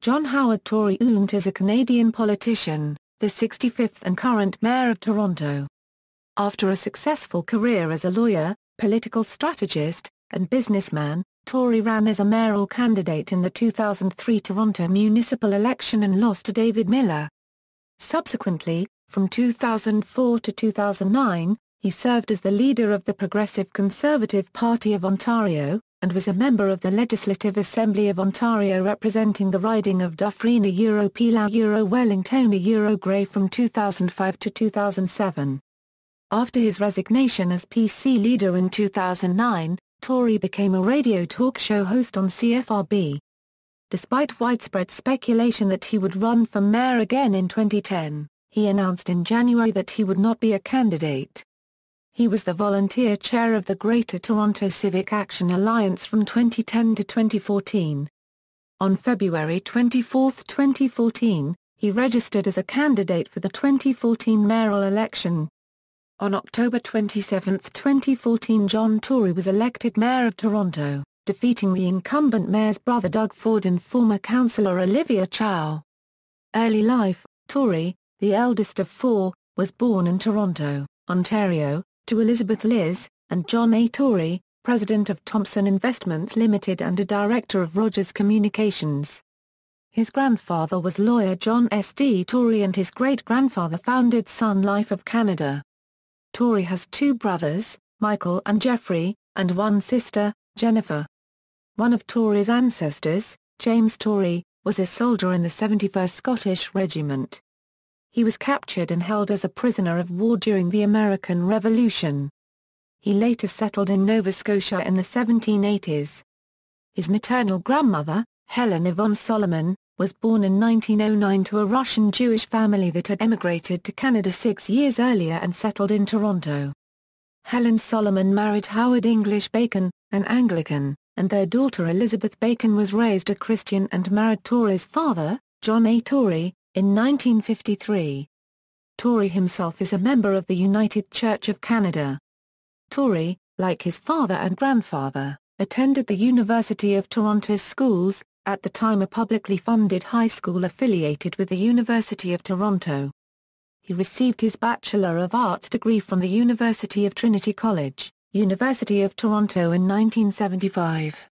John Howard Tory OOnt is a Canadian politician, the 65th and current mayor of Toronto. After a successful career as a lawyer, political strategist, and businessman, Tory ran as a mayoral candidate in the 2003 Toronto municipal election and lost to David Miller. Subsequently, from 2004 to 2009, he served as the leader of the Progressive Conservative Party of Ontario, and was a member of the Legislative Assembly of Ontario representing the riding of Dufferin Peel Wellington Grey from 2005 to 2007. After his resignation as PC leader in 2009, Tory became a radio talk show host on CFRB. Despite widespread speculation that he would run for mayor again in 2010, he announced in January that he would not be a candidate. He was the volunteer chair of the Greater Toronto Civic Action Alliance from 2010 to 2014. On February 24, 2014, he registered as a candidate for the 2014 mayoral election. On October 27, 2014, John Tory was elected mayor of Toronto, defeating the incumbent mayor's brother Doug Ford and former councillor Olivia Chow. Early life: Tory, the eldest of four, was born in Toronto, Ontario, to Elizabeth Liz and John A. Tory, president of Thompson Investments Limited and a director of Rogers Communications. His grandfather was lawyer John S. D. Tory and his great-grandfather founded Sun Life of Canada. Tory has two brothers, Michael and Jeffrey, and one sister, Jennifer. One of Tory's ancestors, James Tory, was a soldier in the 71st Scottish Regiment. He was captured and held as a prisoner of war during the American Revolution. He later settled in Nova Scotia in the 1780s. His maternal grandmother, Helen Yvonne Solomon, was born in 1909 to a Russian Jewish family that had emigrated to Canada 6 years earlier and settled in Toronto. Helen Solomon married Howard English Bacon, an Anglican, and their daughter Elizabeth Bacon was raised a Christian and married Tory's father, John A. Tory, in 1953. Tory himself is a member of the United Church of Canada. Tory, like his father and grandfather, attended the University of Toronto's schools, at the time a publicly funded high school affiliated with the University of Toronto. He received his Bachelor of Arts degree from the University of Trinity College, University of Toronto in 1975.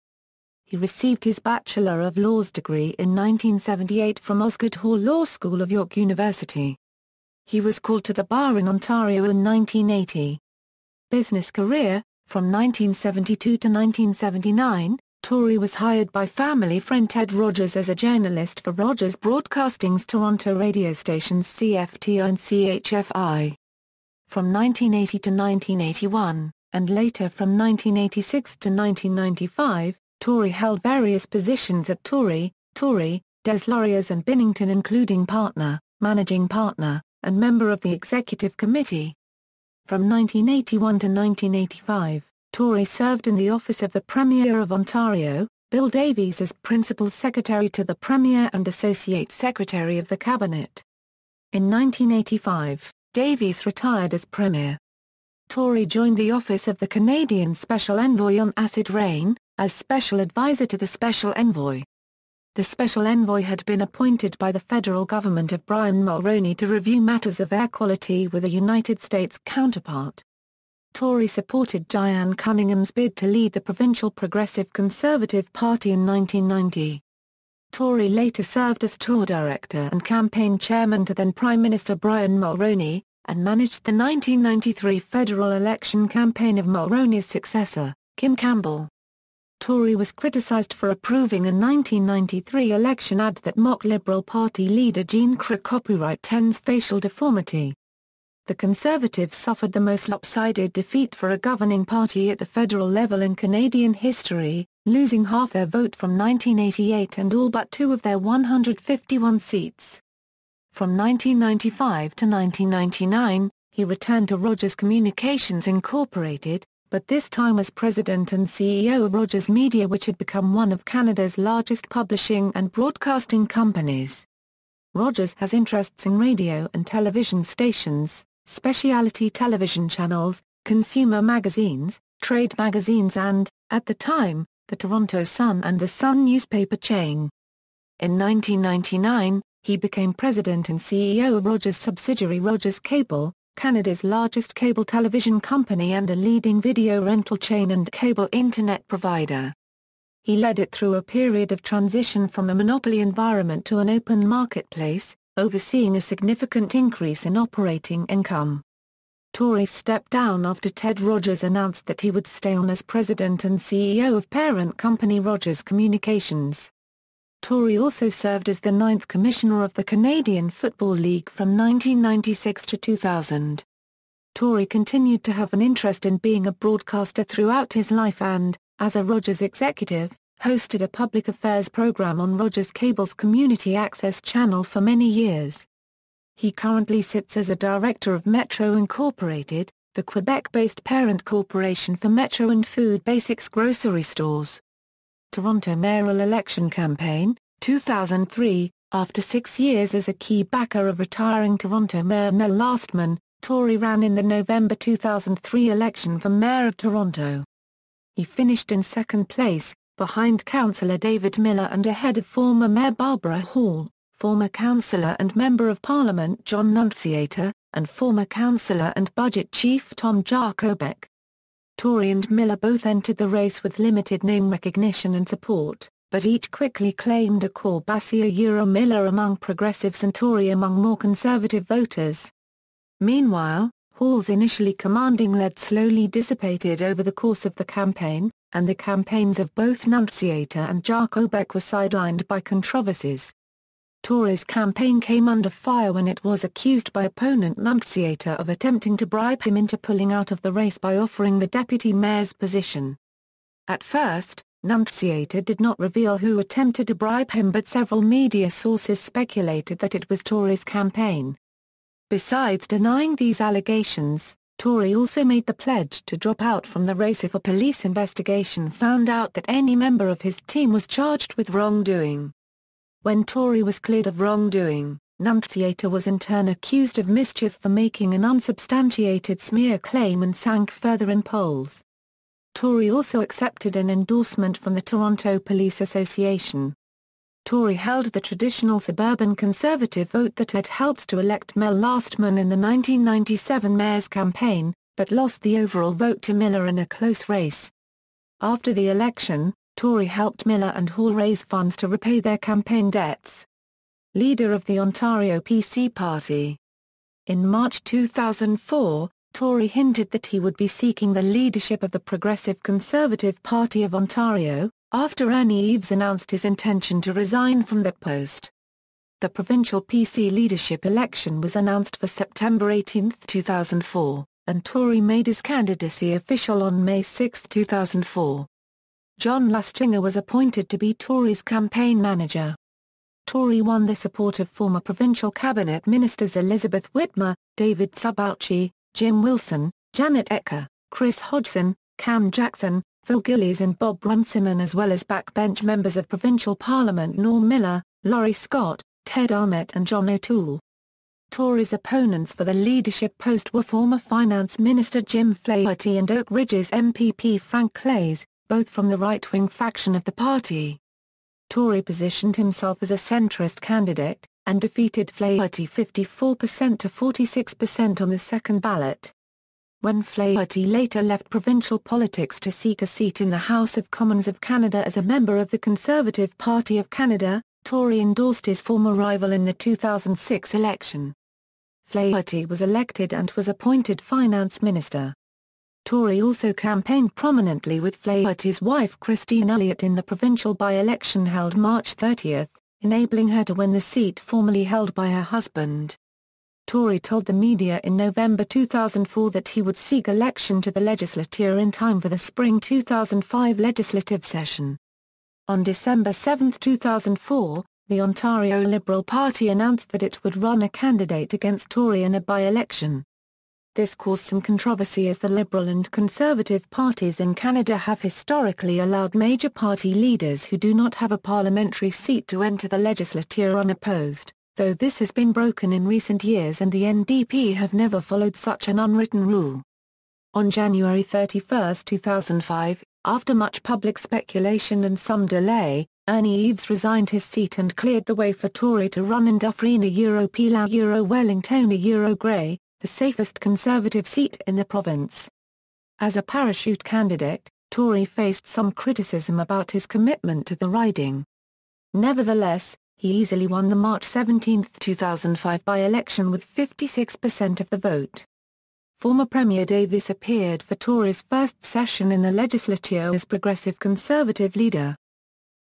He received his Bachelor of Laws degree in 1978 from Osgoode Hall Law School of York University. He was called to the bar in Ontario in 1980. Business career: from 1972 to 1979, Tory was hired by family friend Ted Rogers as a journalist for Rogers Broadcasting's Toronto radio stations CFTI and CHFI. From 1980 to 1981, and later from 1986 to 1995, Tory held various positions at Tory, Des Lauriers and Binnington, including partner, managing partner, and member of the executive committee. From 1981 to 1985, Tory served in the office of the Premier of Ontario, Bill Davies as Principal Secretary to the Premier and Associate Secretary of the Cabinet. In 1985, Davies retired as Premier. Tory joined the office of the Canadian Special Envoy on Acid Rain, as Special Advisor to the Special Envoy. The Special Envoy had been appointed by the federal government of Brian Mulroney to review matters of air quality with a United States counterpart. Tory supported Diane Cunningham's bid to lead the provincial Progressive Conservative Party in 1990. Tory later served as tour director and campaign chairman to then Prime Minister Brian Mulroney, and managed the 1993 federal election campaign of Mulroney's successor, Kim Campbell. Tory was criticised for approving a 1993 election ad that mocked Liberal Party leader Jean Craig Copyright 10's facial deformity. The Conservatives suffered the most lopsided defeat for a governing party at the federal level in Canadian history, losing half their vote from 1988 and all but two of their 151 seats. From 1995 to 1999, he returned to Rogers Communications Incorporated, but this time as president and CEO of Rogers Media, which had become one of Canada's largest publishing and broadcasting companies. Rogers has interests in radio and television stations, specialty television channels, consumer magazines, trade magazines and, at the time, the Toronto Sun and the Sun newspaper chain. In 1999, he became president and CEO of Rogers subsidiary Rogers Cable, Canada's largest cable television company and a leading video rental chain and cable internet provider. He led it through a period of transition from a monopoly environment to an open marketplace, overseeing a significant increase in operating income. Tory stepped down after Ted Rogers announced that he would stay on as president and CEO of parent company Rogers Communications. Tory also served as the 9th Commissioner of the Canadian Football League from 1996 to 2000. Tory continued to have an interest in being a broadcaster throughout his life and, as a Rogers executive, hosted a public affairs program on Rogers Cable's Community Access channel for many years. He currently sits as a director of Metro Incorporated, the Quebec-based parent corporation for Metro and Food Basics grocery stores. Toronto mayoral election campaign, 2003. After 6 years as a key backer of retiring Toronto Mayor Mel Lastman, Tory ran in the November 2003 election for Mayor of Toronto. He finished in second place, behind Councillor David Miller and ahead of former Mayor Barbara Hall, former Councillor and Member of Parliament John Nunciator, and former Councillor and Budget Chief Tom Jacobek. Tory and Miller both entered the race with limited name recognition and support, but each quickly claimed a core base Miller among progressives and Tory among more conservative voters. Meanwhile, Hall's initially commanding lead slowly dissipated over the course of the campaign, and the campaigns of both Nunciator and Jacobek were sidelined by controversies. Tory's campaign came under fire when it was accused by opponent Nunciator of attempting to bribe him into pulling out of the race by offering the deputy mayor's position. At first, Nunciator did not reveal who attempted to bribe him, but several media sources speculated that it was Tory's campaign. Besides denying these allegations, Tory also made the pledge to drop out from the race if a police investigation found out that any member of his team was charged with wrongdoing. When Tory was cleared of wrongdoing, Nunciator was in turn accused of mischief for making an unsubstantiated smear claim and sank further in polls. Tory also accepted an endorsement from the Toronto Police Association. Tory held the traditional suburban conservative vote that had helped to elect Mel Lastman in the 1997 mayor's campaign, but lost the overall vote to Miller in a close race. After the election, Tory helped Miller and Hall raise funds to repay their campaign debts. Leader of the Ontario PC Party. In March 2004, Tory hinted that he would be seeking the leadership of the Progressive Conservative Party of Ontario, after Ernie Eves announced his intention to resign from that post. The provincial PC leadership election was announced for September 18, 2004, and Tory made his candidacy official on May 6, 2004. John Lustinger was appointed to be Tory's campaign manager. Tory won the support of former provincial cabinet ministers Elizabeth Whitmer, David Subbauchi, Jim Wilson, Janet Ecker, Chris Hodgson, Cam Jackson, Phil Gillies and Bob Runciman, as well as backbench members of provincial parliament Norm Miller, Laurie Scott, Ted Arnott and John O'Toole. Tory's opponents for the leadership post were former finance minister Jim Flaherty and Oak Ridge's MPP Frank Clays, both from the right-wing faction of the party. Tory positioned himself as a centrist candidate, and defeated Flaherty 54% to 46% on the second ballot. When Flaherty later left provincial politics to seek a seat in the House of Commons of Canada as a member of the Conservative Party of Canada, Tory endorsed his former rival in the 2006 election. Flaherty was elected and was appointed finance minister. Tory also campaigned prominently with Flaherty's wife Christine Elliott in the provincial by-election held March 30, enabling her to win the seat formerly held by her husband. Tory told the media in November 2004 that he would seek election to the legislature in time for the spring 2005 legislative session. On December 7, 2004, the Ontario Liberal Party announced that it would run a candidate against Tory in a by-election. This caused some controversy as the Liberal and Conservative parties in Canada have historically allowed major party leaders who do not have a parliamentary seat to enter the legislature unopposed, though this has been broken in recent years and the NDP have never followed such an unwritten rule. On January 31, 2005, after much public speculation and some delay, Ernie Eves resigned his seat and cleared the way for Tory to run in Dufferin Wellington Grey, the safest Conservative seat in the province. As a parachute candidate, Tory faced some criticism about his commitment to the riding. Nevertheless, he easily won the March 17, 2005 by-election with 56% of the vote. Former Premier Davis appeared for Tory's first session in the legislature as Progressive Conservative leader.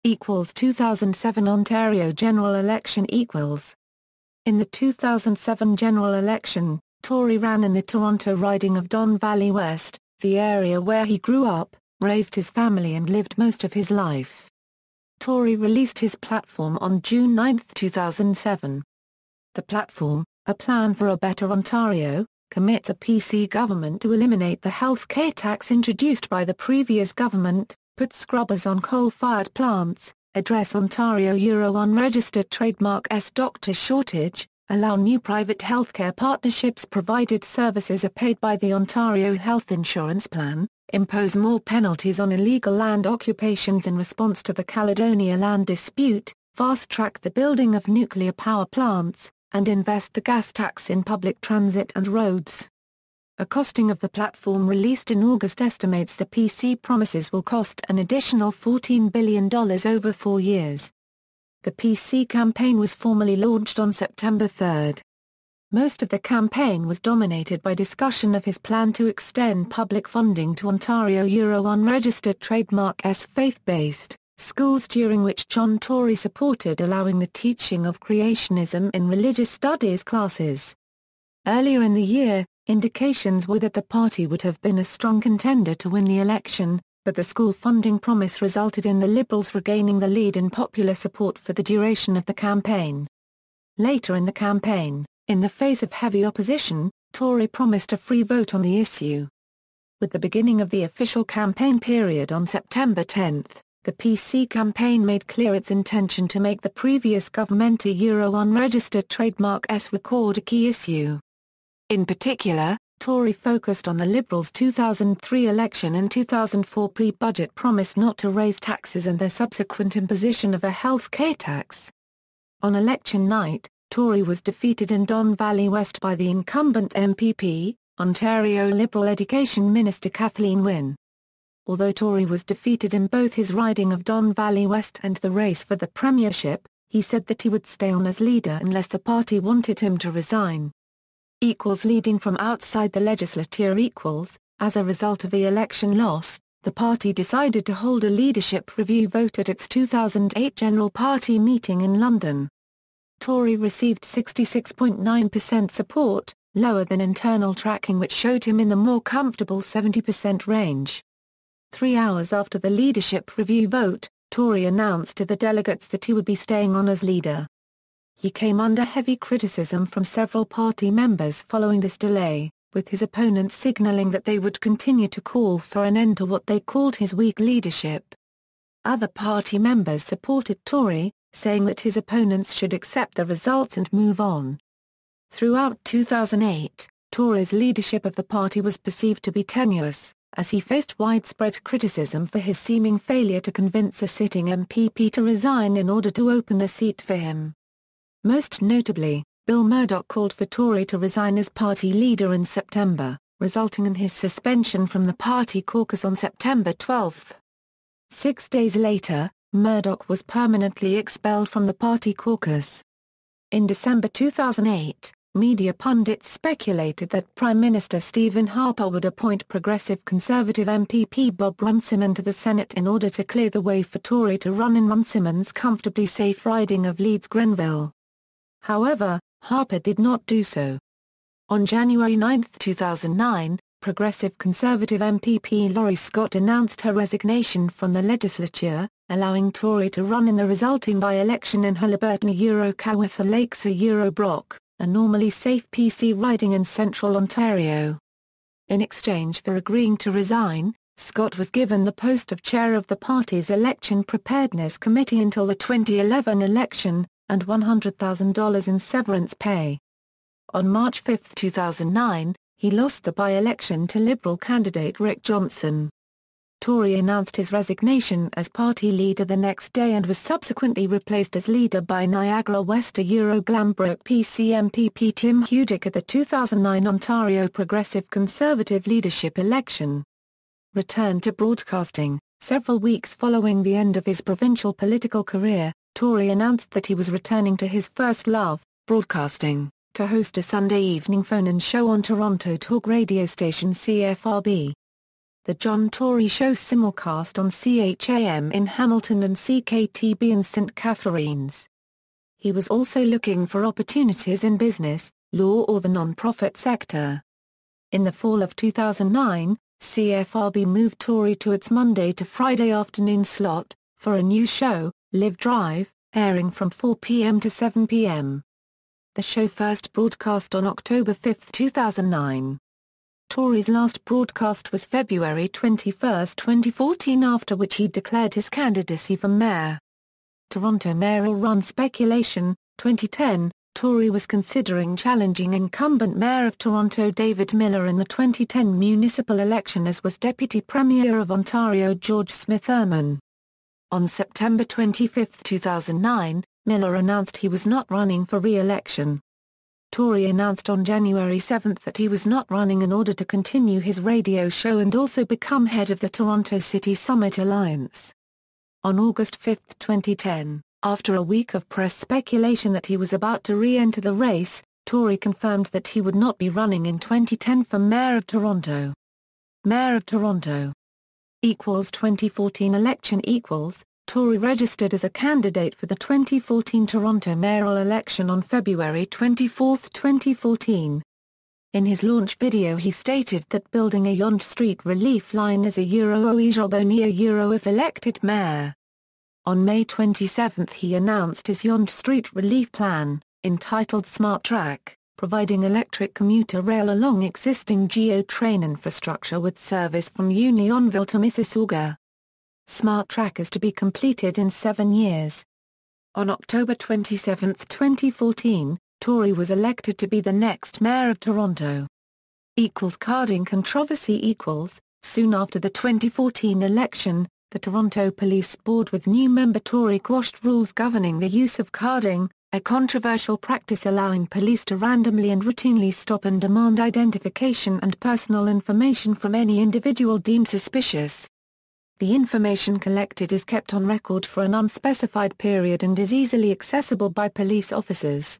2007 Ontario general election equals. In the 2007 general election, Tory ran in the Toronto riding of Don Valley West, the area where he grew up, raised his family and lived most of his life. Tory released his platform on June 9, 2007. The platform, A Plan for a Better Ontario, commits a PC government to eliminate the healthcare tax introduced by the previous government, put scrubbers on coal-fired plants, address Ontario unregistered trademark doctor shortage, allow new private healthcare partnerships provided services are paid by the Ontario Health Insurance Plan, impose more penalties on illegal land occupations in response to the Caledonia land dispute, fast-track the building of nuclear power plants, and invest the gas tax in public transit and roads. A costing of the platform released in August estimates the PC promises will cost an additional $14 billion over 4 years. The PC campaign was formally launched on September 3. Most of the campaign was dominated by discussion of his plan to extend public funding to Ontario unregistered trademark faith-based schools, during which John Tory supported allowing the teaching of creationism in religious studies classes. Earlier in the year, indications were that the party would have been a strong contender to win the election, but the school funding promise resulted in the Liberals regaining the lead in popular support for the duration of the campaign. Later in the campaign, in the face of heavy opposition, Tory promised a free vote on the issue. With the beginning of the official campaign period on September 10, the PC campaign made clear its intention to make the previous government unregistered trademark record a key issue. In particular, Tory focused on the Liberals' 2003 election and 2004 pre-budget promise not to raise taxes and their subsequent imposition of a healthcare tax. On election night, Tory was defeated in Don Valley West by the incumbent MPP, Ontario Liberal Education Minister Kathleen Wynne. Although Tory was defeated in both his riding of Don Valley West and the race for the premiership, he said that he would stay on as leader unless the party wanted him to resign. Leading from outside the legislature as a result of the election loss, the party decided to hold a leadership review vote at its 2008 General Party meeting in London. Tory received 66.9% support, lower than internal tracking which showed him in the more comfortable 70% range. 3 hours after the leadership review vote, Tory announced to the delegates that he would be staying on as leader. He came under heavy criticism from several party members following this delay, with his opponents signaling that they would continue to call for an end to what they called his weak leadership. Other party members supported Tory, saying that his opponents should accept the results and move on. Throughout 2008, Tory's leadership of the party was perceived to be tenuous, as he faced widespread criticism for his seeming failure to convince a sitting MPP to resign in order to open a seat for him. Most notably, Bill Murdoch called for Tory to resign as party leader in September, resulting in his suspension from the party caucus on September 12. 6 days later, Murdoch was permanently expelled from the party caucus. In December 2008, media pundits speculated that Prime Minister Stephen Harper would appoint Progressive Conservative MPP Bob Runciman to the Senate in order to clear the way for Tory to run in Runciman's comfortably safe riding of Leeds-Grenville. However, Harper did not do so. On January 9, 2009, Progressive Conservative MPP Laurie Scott announced her resignation from the legislature, allowing Tory to run in the resulting by-election in Haliburton Cowitha Lakes Brock, a normally safe PC riding in central Ontario. In exchange for agreeing to resign, Scott was given the post of chair of the party's Election Preparedness Committee until the 2011 election, and $100,000 in severance pay. On March 5, 2009, he lost the by-election to Liberal candidate Rick Johnson. Tory announced his resignation as party leader the next day and was subsequently replaced as leader by Niagara West Glambrook PCMPP Tim Hudick at the 2009 Ontario Progressive Conservative leadership election. Returned to broadcasting. Several weeks following the end of his provincial political career, Tory announced that he was returning to his first love, broadcasting, to host a Sunday evening phone-in show on Toronto talk radio station CFRB. The John Tory Show simulcast on CHAM in Hamilton and CKTB in St. Catharines. He was also looking for opportunities in business, law or the non-profit sector. In the fall of 2009, CFRB moved Tory to its Monday to Friday afternoon slot, for a new show, Live Drive, airing from 4 p.m. to 7 p.m. The show first broadcast on October 5, 2009. Tory's last broadcast was February 21, 2014, after which he declared his candidacy for mayor. Toronto mayoral run speculation. 2010, Tory was considering challenging incumbent Mayor of Toronto David Miller in the 2010 municipal election, as was Deputy Premier of Ontario George Smith-Erman. On September 25, 2009, Miller announced he was not running for re-election. Tory announced on January 7 that he was not running in order to continue his radio show and also become head of the Toronto City Summit Alliance. On August 5, 2010, after a week of press speculation that he was about to re-enter the race, Tory confirmed that he would not be running in 2010 for Mayor of Toronto. Mayor of Toronto = 2014 election = Tory registered as a candidate for the 2014 Toronto mayoral election on February 24, 2014. In his launch video he stated that building a Yonge Street relief line is a job only a if elected mayor. On May 27 he announced his Yonge Street relief plan, entitled Smart Track, providing electric commuter rail along existing GO train infrastructure with service from Unionville to Mississauga. Smart Track is to be completed in 7 years. On October 27, 2014, Tory was elected to be the next mayor of Toronto. Carding controversy = soon after the 2014 election, the Toronto Police Board with new member Tory quashed rules governing the use of carding, a controversial practice allowing police to randomly and routinely stop and demand identification and personal information from any individual deemed suspicious. The information collected is kept on record for an unspecified period and is easily accessible by police officers.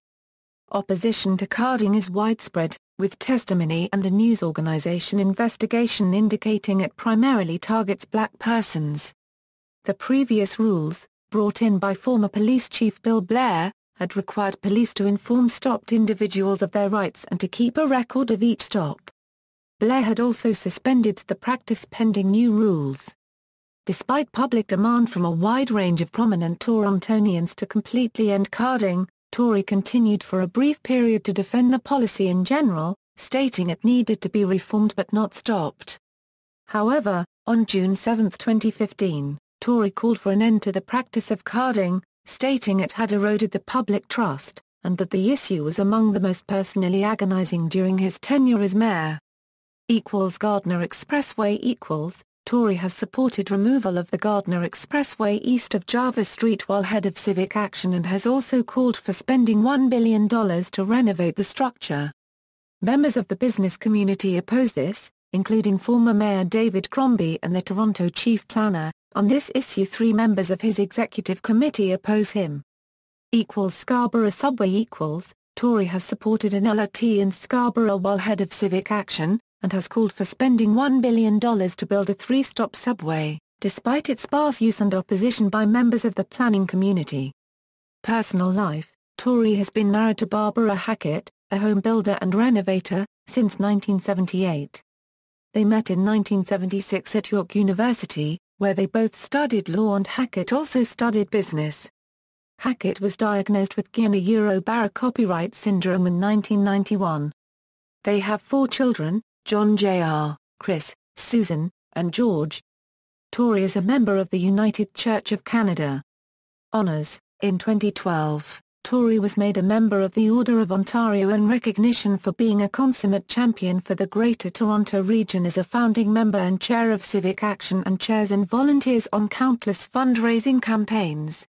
Opposition to carding is widespread, with testimony and a news organization investigation indicating it primarily targets black persons. The previous rules, brought in by former police chief Bill Blair, had required police to inform stopped individuals of their rights and to keep a record of each stop. Blair had also suspended the practice pending new rules. Despite public demand from a wide range of prominent Torontonians to completely end carding, Tory continued for a brief period to defend the policy in general, stating it needed to be reformed but not stopped. However, on June 7, 2015, Tory called for an end to the practice of carding, stating it had eroded the public trust, and that the issue was among the most personally agonizing during his tenure as mayor. Gardner Expressway Tory has supported removal of the Gardner Expressway east of Jarvis Street while head of Civic Action and has also called for spending $1 billion to renovate the structure. Members of the business community oppose this, including former Mayor David Crombie and the Toronto chief planner. On this issue 3 members of his executive committee oppose him. Scarborough Subway Tory has supported an LRT in Scarborough while head of Civic Action, and has called for spending $1 billion to build a 3-stop subway, despite its sparse use and opposition by members of the planning community. Personal life Tory has been married to Barbara Hackett, a home builder and renovator, since 1978. They met in 1976 at York University, where they both studied law, and Hackett also studied business. Hackett was diagnosed with Guillain-Barré copyright syndrome in 1991. They have 4 children, John Jr., Chris, Susan, and George. Tory is a member of the United Church of Canada. Honours: in 2012, Tory was made a member of the Order of Ontario in recognition for being a consummate champion for the Greater Toronto Region as a founding member and chair of Civic Action and chairs and volunteers on countless fundraising campaigns.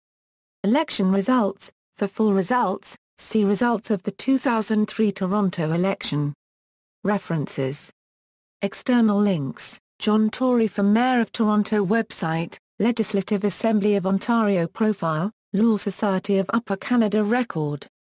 Election results. For full results, see results of the 2003 Toronto election. References. External links: John Tory for Mayor of Toronto website, Legislative Assembly of Ontario profile, Law Society of Upper Canada record.